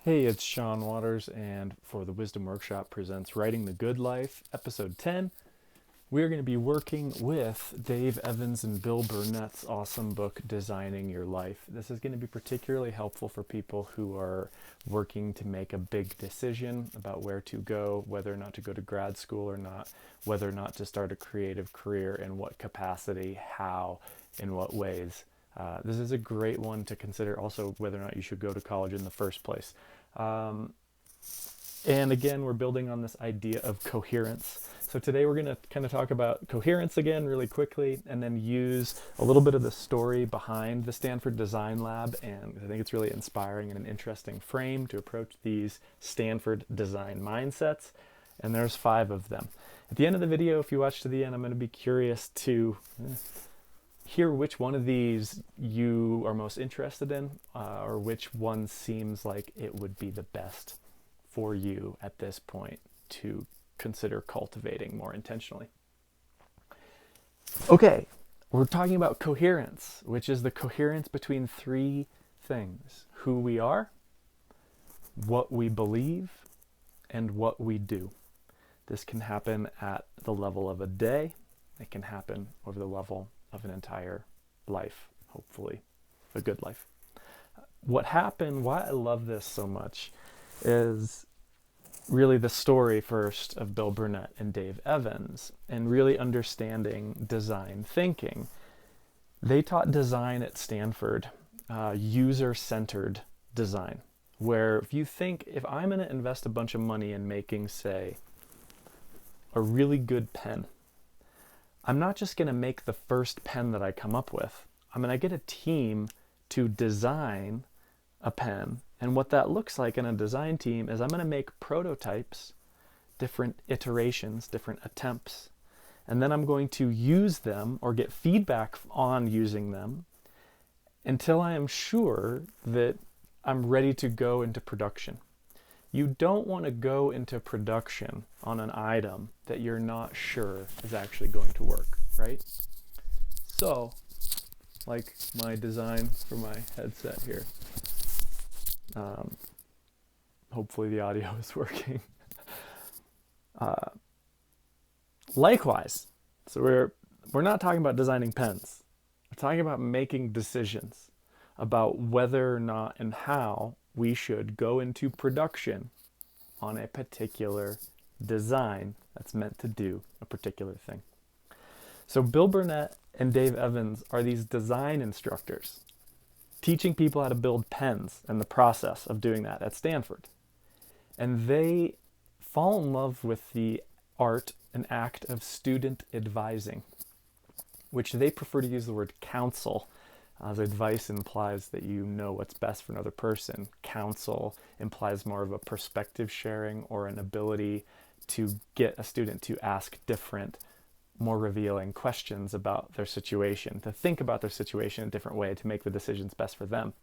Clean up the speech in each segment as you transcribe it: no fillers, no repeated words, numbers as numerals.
Hey, it's Sean Waters, and for the Wisdom Workshop presents Writing the Good Life, Episode 10. We're going to be working with Dave Evans and Bill Burnett's awesome book, Designing Your Life. This is going to be particularly helpful for people who are working to make a big decision about where to go, whether or not to go to grad school or not, whether or not to start a creative career, in what capacity, how, in what ways. This is a great one to consider also whether or not you should go to college in the first place. Um, and again, we're building on this idea of coherence. So today we're going to kind of talk about coherence again really quickly, and then use a little bit of the story behind the Stanford Design Lab. And I think it's really inspiring and an interesting frame to approach these Stanford design mindsets. And there's 5 of them. At the end of the video, if you watch to the end, I'm going to be curious to hear which one of these you are most interested in, or which one seems like it would be the best for you at this point to consider cultivating more intentionally. Okay, we're talking about coherence, which is the coherence between 3 things: who we are, what we believe, and what we do. This can happen at the level of a day. It can happen over the level of an entire life, hopefully a good life. What happened, why I love this so much, is really the story first of Bill Burnett and Dave Evans, and really understanding design thinking. They taught design at Stanford, user-centered design, where if I'm going to invest a bunch of money in making, say, a really good pen, I'm not just going to make the first pen that I come up with. I'm going to get a team to design a pen. And what that looks like in a design team is I'm going to make prototypes, different iterations, different attempts. And then I'm going to use them or get feedback on using them until I am sure that I'm ready to go into production. You don't want to go into production on an item that you're not sure is actually going to work, right? So, like my design for my headset here. Hopefully the audio is working. Likewise, so we're not talking about designing pens. We're talking about making decisions about whether or not and how we should go into production on a particular design that's meant to do a particular thing. So Bill Burnett and Dave Evans are these design instructors, teaching people how to build pens and the process of doing that at Stanford. And they fall in love with the art and act of student advising, which they prefer to use the word counsel, as advice implies that you know what's best for another person. Counsel implies more of a perspective sharing or an ability to get a student to ask different, more revealing questions about their situation, to think about their situation in a different way, to make the decisions best for them,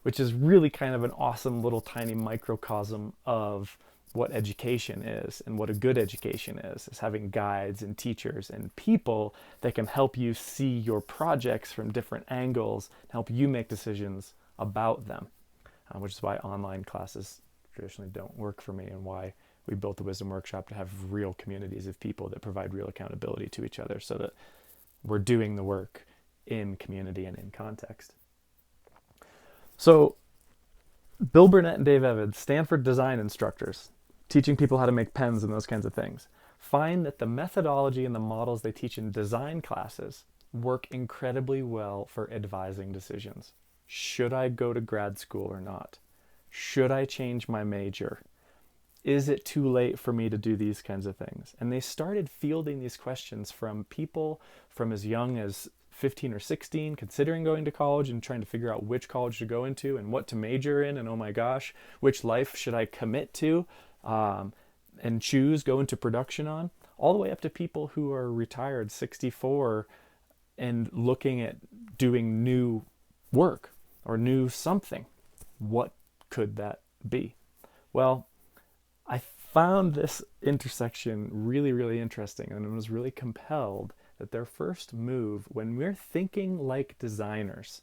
which is really kind of an awesome little tiny microcosm of what education is and what a good education is having guides and teachers and people that can help you see your projects from different angles and help you make decisions about them, which is why online classes traditionally don't work for me, and why we built the Wisdom Workshop to have real communities of people that provide real accountability to each other so that we're doing the work in community and in context. So Bill Burnett and Dave Evans, Stanford design instructors, teaching people how to make pens and those kinds of things, find that the methodology and the models they teach in design classes work incredibly well for advising decisions. Should I go to grad school or not? Should I change my major? Is it too late for me to do these kinds of things? And they started fielding these questions from people from as young as 15 or 16, considering going to college and trying to figure out which college to go into and what to major in, and oh my gosh, which life should I commit to and go into production on, all the way up to people who are retired, 64, and looking at doing new work or new something. What could that be? Well, I found this intersection really, really interesting, and was really compelled that their first move, when we're thinking like designers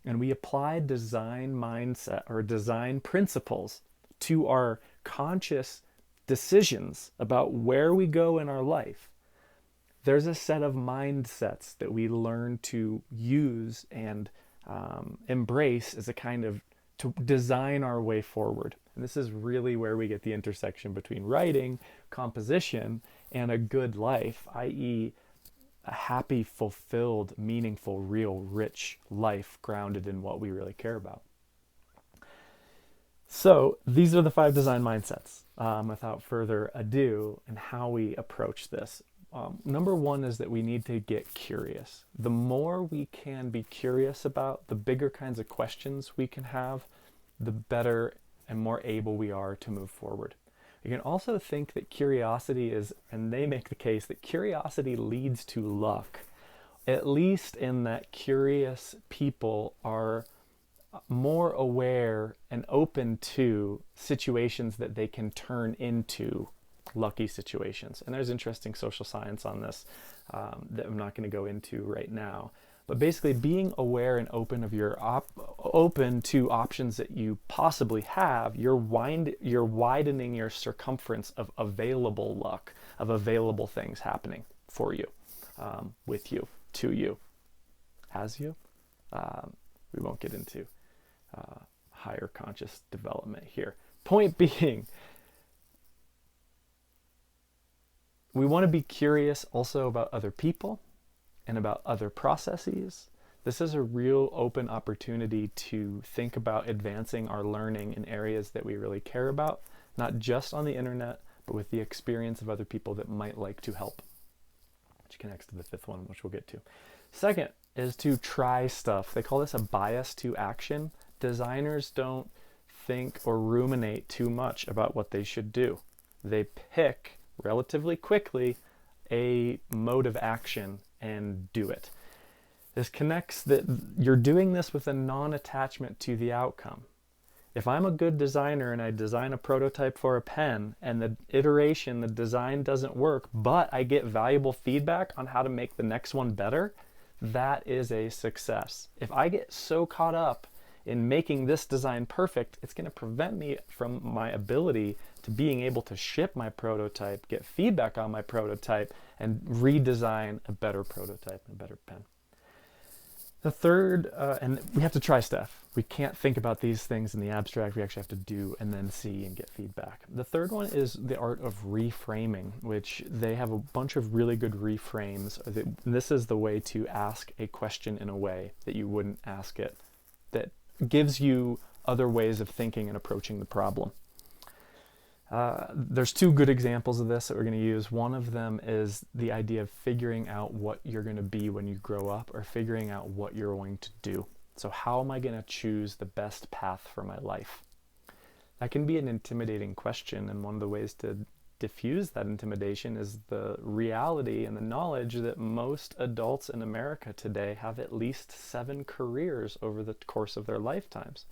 and we apply design mindset or design principles to our conscious decisions about where we go in our life, there's a set of mindsets that we learn to use and embrace as a kind of to design our way forward. And this is really where we get the intersection between writing, composition, and a good life, i.e., a happy, fulfilled, meaningful, real, rich life grounded in what we really care about. So these are the 5 design mindsets, without further ado, and how we approach this. Number 1 is that we need to get curious. The more we can be curious about, the bigger kinds of questions we can have, the better and more able we are to move forward. You can also think that curiosity is, and they make the case that curiosity leads to luck, at least in that curious people are more aware and open to situations that they can turn into lucky situations. And there's interesting social science on this that I'm not going to go into right now. But basically, being aware and open of open to options that you possibly have, you're widening your circumference of available luck, of available things happening for you, with you, to you, as you. We won't get into higher conscious development here. Point being, we want to be curious also about other people and about other processes. This is a real open opportunity to think about advancing our learning in areas that we really care about, not just on the internet, but with the experience of other people that might like to help, which connects to the 5th one, which we'll get to. Second is to try stuff. They call this a bias to action. Designers don't think or ruminate too much about what they should do. They pick relatively quickly a mode of action and do it. This connects that you're doing this with a non-attachment to the outcome. If I'm a good designer and I design a prototype for a pen and the design doesn't work, but I get valuable feedback on how to make the next one better, that is a success. If I get so caught up in making this design perfect, it's going to prevent me from my ability to being able to ship my prototype, get feedback on my prototype, and redesign a better prototype and a better pen. The third, and we have to try stuff. We can't think about these things in the abstract. We actually have to do and then see and get feedback. The third one is the art of reframing, which they have a bunch of really good reframes. This is the way to ask a question in a way that you wouldn't ask it, that gives you other ways of thinking and approaching the problem. There's 2 good examples of this that we're going to use. One of them is the idea of figuring out what you're going to be when you grow up, or figuring out what you're going to do. So how am I going to choose the best path for my life? That can be an intimidating question, and one of the ways to diffuse that intimidation is the reality and the knowledge that most adults in America today have at least 7 careers over the course of their lifetimes.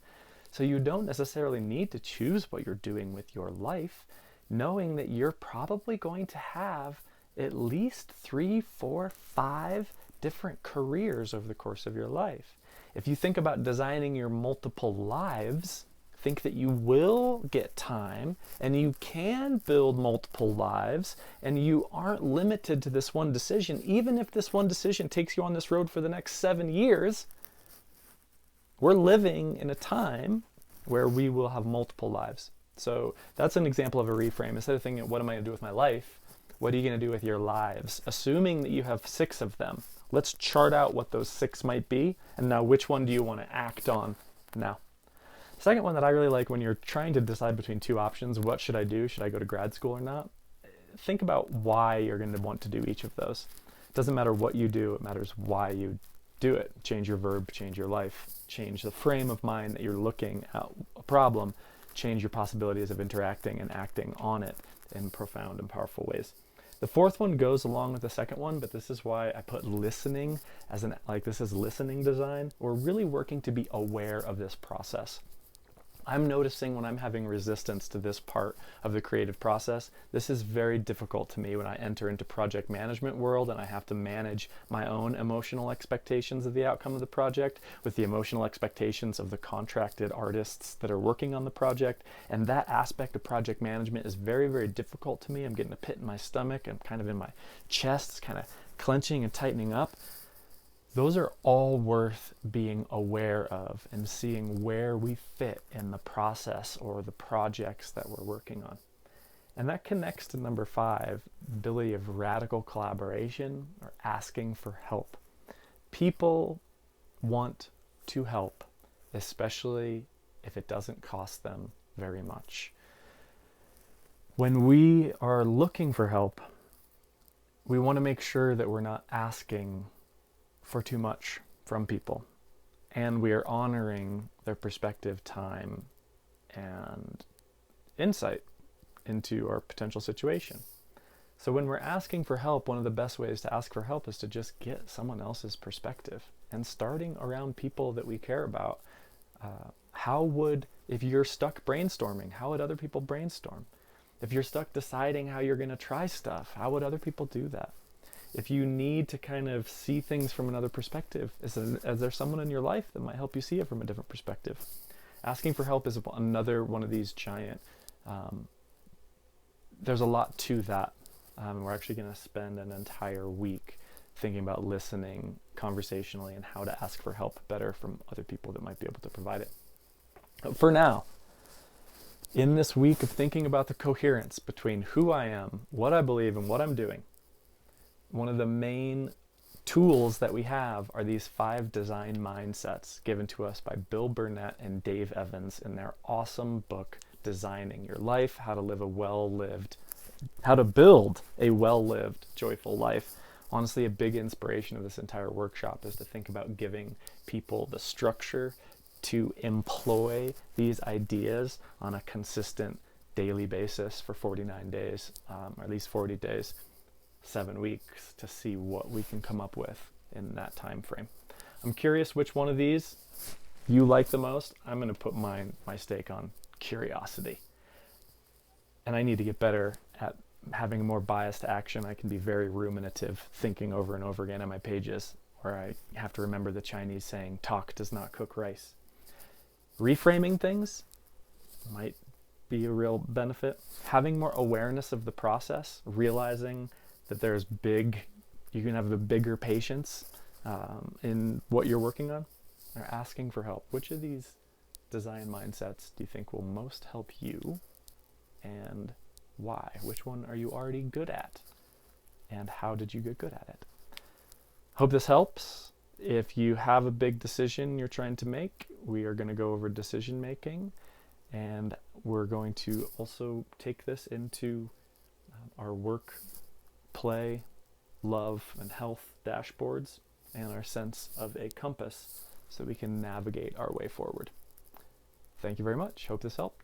So you don't necessarily need to choose what you're doing with your life, knowing that you're probably going to have at least 3, 4, 5 different careers over the course of your life. If you think about designing your multiple lives, think that you will get time and you can build multiple lives and you aren't limited to this one decision. Even if this one decision takes you on this road for the next 7 years, we're living in a time where we will have multiple lives. So that's an example of a reframe. Instead of thinking, what am I going to do with my life? What are you going to do with your lives? Assuming that you have 6 of them. Let's chart out what those 6 might be. And now which one do you want to act on now? Second one that I really like when you're trying to decide between 2 options, what should I do? Should I go to grad school or not? Think about why you're going to want to do each of those. It doesn't matter what you do, it matters why you do it. Change your verb, change your life, change the frame of mind that you're looking at a problem, change your possibilities of interacting and acting on it in profound and powerful ways. The fourth one goes along with the second one, but this is why I put listening as this is listening design. We're really working to be aware of this process. I'm noticing when I'm having resistance to this part of the creative process, this is very difficult to me when I enter into project management world and I have to manage my own emotional expectations of the outcome of the project with the emotional expectations of the contracted artists that are working on the project. And that aspect of project management is very, very difficult to me. I'm getting a pit in my stomach. I'm kind of in my chest, it's kind of clenching and tightening up. Those are all worth being aware of and seeing where we fit in the process or the projects that we're working on. And that connects to number 5, ability of radical collaboration or asking for help. People want to help, especially if it doesn't cost them very much. When we are looking for help, we want to make sure that we're not asking for too much from people, and we are honoring their perspective, time, and insight into our potential situation. So when we're asking for help, one of the best ways to ask for help is to just get someone else's perspective, and starting around people that we care about. If you're stuck brainstorming, how would other people brainstorm? If you're stuck deciding how you're going to try stuff, how would other people do that? If you need to kind of see things from another perspective, is there someone in your life that might help you see it from a different perspective? Asking for help is another one of these giant, there's a lot to that. We're actually going to spend an entire week thinking about listening conversationally and how to ask for help better from other people that might be able to provide it. But for now, in this week of thinking about the coherence between who I am, what I believe, and what I'm doing, one of the main tools that we have are these 5 design mindsets given to us by Bill Burnett and Dave Evans in their awesome book, Designing Your Life, How to Build a Well-Lived, Joyful Life. Honestly, a big inspiration of this entire workshop is to think about giving people the structure to employ these ideas on a consistent daily basis for 49 days, or at least 40 days. 7 weeks to see what we can come up with in that time frame. I'm curious which one of these you like the most. I'm going to put my stake on curiosity. And I need to get better at having a more biased action. I can be very ruminative, thinking over and over again on my pages, where I have to remember the Chinese saying, talk does not cook rice. Reframing things might be a real benefit. Having more awareness of the process, realizing that you can have a bigger patience in what you're working on, or asking for help. Which of these design mindsets do you think will most help you, and why? Which one are you already good at, and how did you get good at it? Hope this helps. If you have a big decision you're trying to make, we are going to go over decision making, and we're going to also take this into our work, play, love, and health dashboards, and our sense of a compass so we can navigate our way forward. Thank you very much. Hope this helped.